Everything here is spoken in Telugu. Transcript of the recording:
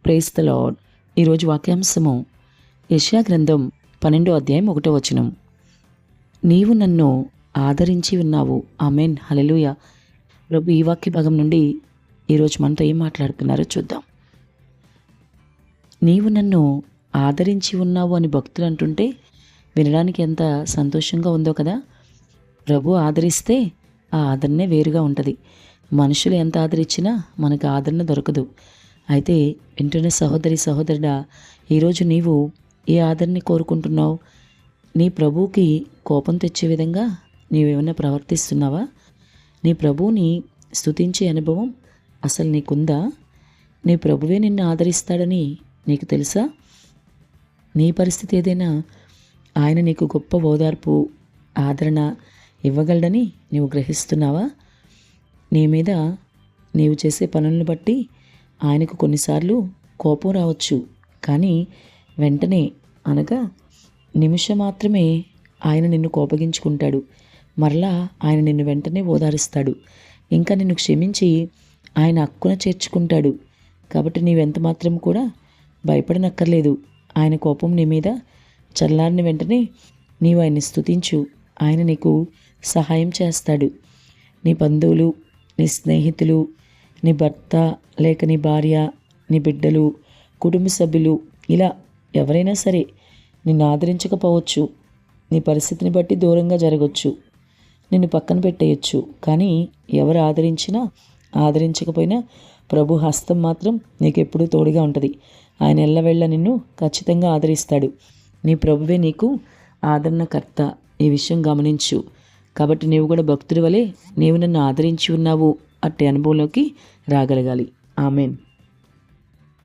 Praise the lord. ఈరోజు వాక్యాంశము యెషయా గ్రంథం 12వ అధ్యాయం 1వ వచనం. నీవు నన్ను ఆదరించి ఉన్నావు. ఆమెన్, హల్లెలూయా. ప్రభు ఈ వాక్య భాగం నుండి ఈరోజు మనతో ఏం మాట్లాడుతున్నారో చూద్దాం. నీవు నన్ను ఆదరించి ఉన్నావు అని భక్తులు అంటుంటే వినడానికి ఎంత సంతోషంగా ఉందో కదా. ప్రభు ఆదరిస్తే ఆ ఆదరణే వేరుగా ఉంటుంది. మనుషులు ఎంత ఆదరించినా మనకు ఆదరణ దొరకదు. అయితే వింటున్న సహోదరి సహోదరుడా, ఈరోజు నీవు ఏ ఆదరణ కోరుకుంటున్నావు? నీ ప్రభువుకి కోపం తెచ్చే విధంగా నీవేమన్నా ప్రవర్తిస్తున్నావా? నీ ప్రభువుని స్తుతించే అనుభవం అసలు నీకుందా? నీ ప్రభువే నిన్ను ఆదరిస్తాడని నీకు తెలుసా? నీ పరిస్థితి ఏదైనా ఆయన నీకు గొప్ప ఓదార్పు, ఆదరణ ఇవ్వగలడని నీవు గ్రహిస్తున్నావా? నీ మీద నీవు చేసే పనులను బట్టి ఆయనకు కొన్నిసార్లు కోపం రావచ్చు. కానీ వెంటనే అనగా నిమిషం మాత్రమే ఆయన నిన్ను కోపగించుకుంటాడు. మరలా ఆయన నిన్ను వెంటనే ఓదారుస్తాడు. ఇంకా నిన్ను క్షమించి ఆయన హక్కున చేర్చుకుంటాడు. కాబట్టి నీవెంత మాత్రం కూడా భయపడనక్కర్లేదు. ఆయన కోపం నీ మీద చల్లారిన వెంటనే నీవు ఆయన్ని స్తుతించు. ఆయన నీకు సహాయం చేస్తాడు. నీ బంధువులు, నీ స్నేహితులు, నీ భర్త లేక నీ భార్య, నీ బిడ్డలు, కుటుంబ సభ్యులు, ఇలా ఎవరైనా సరే నిన్ను ఆదరించకపోవచ్చు. నీ పరిస్థితిని బట్టి దూరంగా జరగవచ్చు, నిన్ను పక్కన పెట్టేయచ్చు. కానీ ఎవరు ఆదరించినా ఆదరించకపోయినా ప్రభు హస్తం మాత్రం నీకెప్పుడూ తోడుగా ఉంటుంది. ఆయన ఎల్లవెళ్ళ నిన్ను ఖచ్చితంగా ఆదరిస్తాడు. నీ ప్రభువే నీకు ఆదరణకర్త. ఈ విషయం గమనించు. కాబట్టి నీవు కూడా భక్తుడి వలె నీవు నన్ను ఆదరించి ఉన్నావు అట్టి అనుభవంలోకి రాగలగాలి. ఆమెన్.